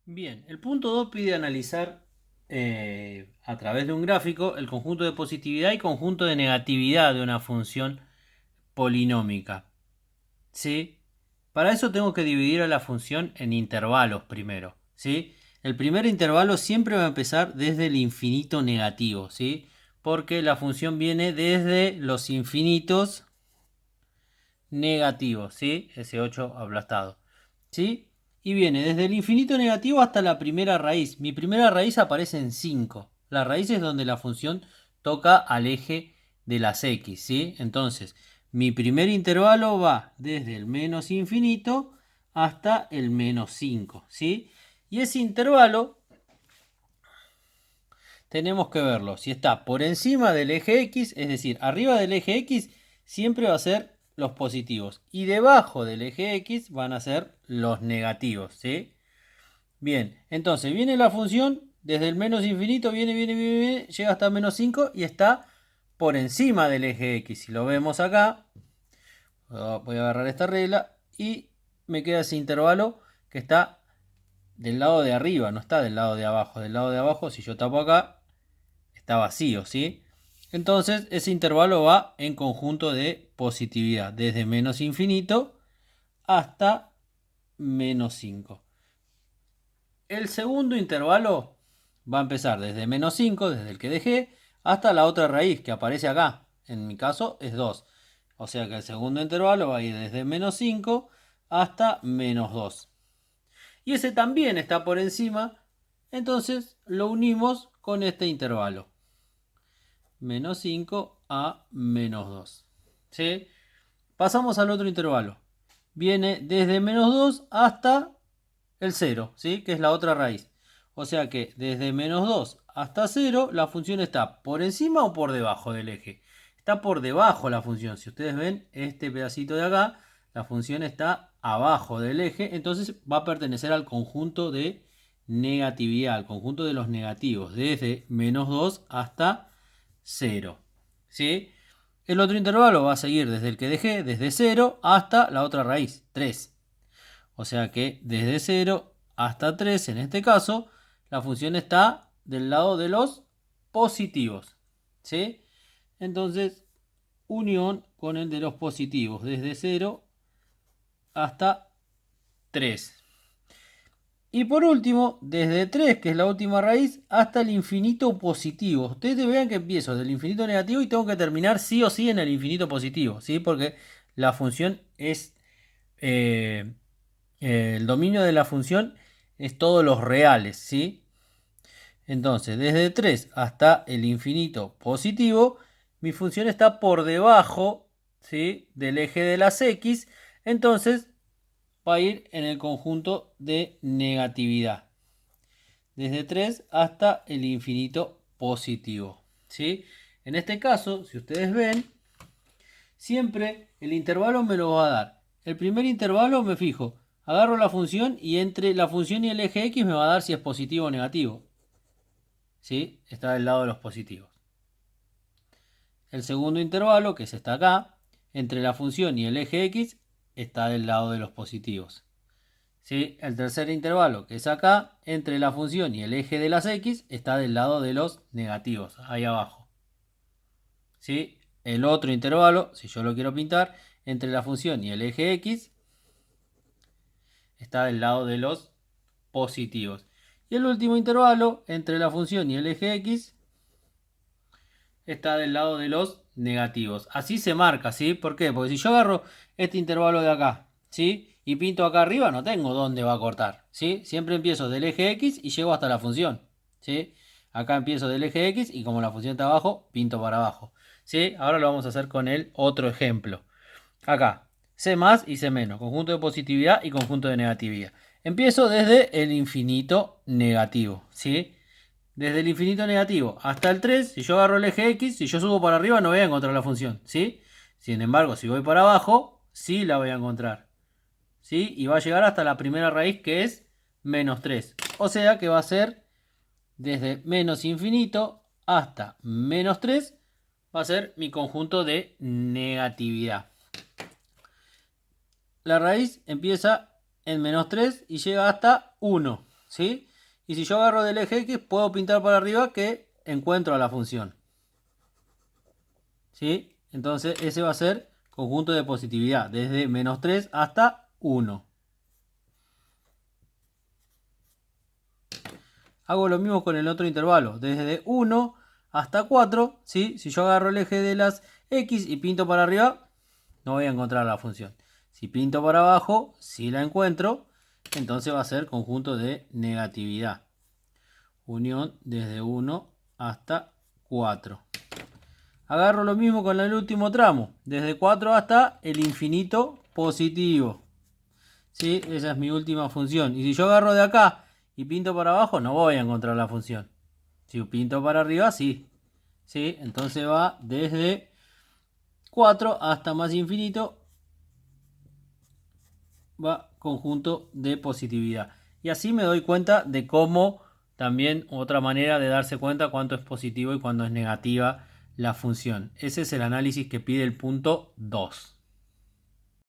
Bien, el punto 2 pide analizar a través de un gráfico el conjunto de positividad y conjunto de negatividad de una función polinómica. ¿Sí? Para eso tengo que dividir a la función en intervalos primero. ¿Sí? El primer intervalo siempre va a empezar desde el infinito negativo. ¿Sí? Porque la función viene desde los infinitos negativos. ¿Sí? Ese 8 aplastado. ¿Sí? Y viene desde el infinito negativo hasta la primera raíz. Mi primera raíz aparece en 5. La raíz es donde la función toca al eje de las x, ¿sí? Entonces, mi primer intervalo va desde el menos infinito hasta el menos 5, ¿sí? Y ese intervalo tenemos que verlo. Si está por encima del eje x, es decir, arriba del eje x, siempre va a ser los positivos. Y debajo del eje x van a ser los negativos, ¿sí? Bien, entonces viene la función desde el menos infinito, viene, llega hasta menos 5 y está por encima del eje x. Si lo vemos acá, voy a agarrar esta regla y me queda ese intervalo que está del lado de arriba, no está del lado de abajo. Del lado de abajo, si yo tapo acá, está vacío, ¿sí? Entonces ese intervalo va en conjunto de positividad, desde menos infinito hasta menos 5. El segundo intervalo va a empezar desde menos 5, desde el que dejé, hasta la otra raíz que aparece acá. En mi caso es 2. O sea que el segundo intervalo va a ir desde menos 5 hasta menos 2. Y ese también está por encima, entonces lo unimos con este intervalo. Menos 5 a menos 2. ¿Sí? Pasamos al otro intervalo. Viene desde menos 2 hasta el 0, ¿sí? Que es la otra raíz. O sea que desde menos 2 hasta 0 la función está por encima o por debajo del eje. Está por debajo la función. Si ustedes ven este pedacito de acá, la función está abajo del eje. Entonces va a pertenecer al conjunto de negatividad, al conjunto de los negativos. Desde menos 2 hasta 0. ¿Sí? El otro intervalo va a seguir desde el que dejé, desde 0 hasta la otra raíz, 3. O sea que desde 0 hasta 3, en este caso, la función está del lado de los positivos. ¿Sí? Entonces, unión con el de los positivos, desde 0 hasta 3. Y por último, desde 3, que es la última raíz, hasta el infinito positivo. Ustedes vean que empiezo del infinito negativo y tengo que terminar sí o sí en el infinito positivo, ¿sí? Porque la función es eh, el dominio de la función es todos los reales, ¿sí? Entonces, desde 3 hasta el infinito positivo, mi función está por debajo, ¿sí? Del eje de las x, entonces va a ir en el conjunto de negatividad. Desde 3 hasta el infinito positivo, ¿sí? En este caso, si ustedes ven, siempre el intervalo me lo va a dar. El primer intervalo me fijo, agarro la función y entre la función y el eje x me va a dar si es positivo o negativo. ¿Sí? Está del lado de los positivos. El segundo intervalo, que es esta acá, entre la función y el eje x, está del lado de los positivos. ¿Sí? El tercer intervalo, que es acá, entre la función y el eje de las x, está del lado de los negativos, ahí abajo. ¿Sí? El otro intervalo, si yo lo quiero pintar, entre la función y el eje x, está del lado de los positivos. Y el último intervalo, entre la función y el eje x, está del lado de los negativos. Así se marca, ¿sí? ¿Por qué? Porque si yo agarro este intervalo de acá, ¿sí? Y pinto acá arriba, no tengo dónde va a cortar, ¿sí? Siempre empiezo del eje x y llego hasta la función, ¿sí? Acá empiezo del eje x y como la función está abajo, pinto para abajo, ¿sí? Ahora lo vamos a hacer con el otro ejemplo. Acá, C más y C menos, conjunto de positividad y conjunto de negatividad. Empiezo desde el infinito negativo, ¿sí? Desde el infinito negativo hasta el 3, si yo agarro el eje x, si yo subo para arriba no voy a encontrar la función, ¿sí? Sin embargo, si voy para abajo, sí la voy a encontrar, ¿sí? Y va a llegar hasta la primera raíz que es menos 3. O sea que va a ser desde menos infinito hasta menos 3, va a ser mi conjunto de negatividad. La raíz empieza en menos 3 y llega hasta 1. ¿sí? Y si yo agarro del eje X, puedo pintar para arriba que encuentro a la función, ¿sí? Entonces ese va a ser conjunto de positividad, desde -3 hasta 1. Hago lo mismo con el otro intervalo, desde 1 hasta 4, ¿sí? Si yo agarro el eje de las X y pinto para arriba, no voy a encontrar la función. Si pinto para abajo, si la encuentro, entonces va a ser conjunto de negatividad. Unión desde 1 hasta 4. Agarro lo mismo con el último tramo, desde 4 hasta el infinito positivo. ¿Sí? Esa es mi última función. Y si yo agarro de acá y pinto para abajo, no voy a encontrar la función. Si pinto para arriba, sí. ¿Sí? Entonces va desde 4 hasta más infinito, va conjunto de positividad. Y así me doy cuenta de cómo también otra manera de darse cuenta cuánto es positivo y cuándo es negativa la función. Ese es el análisis que pide el punto 2.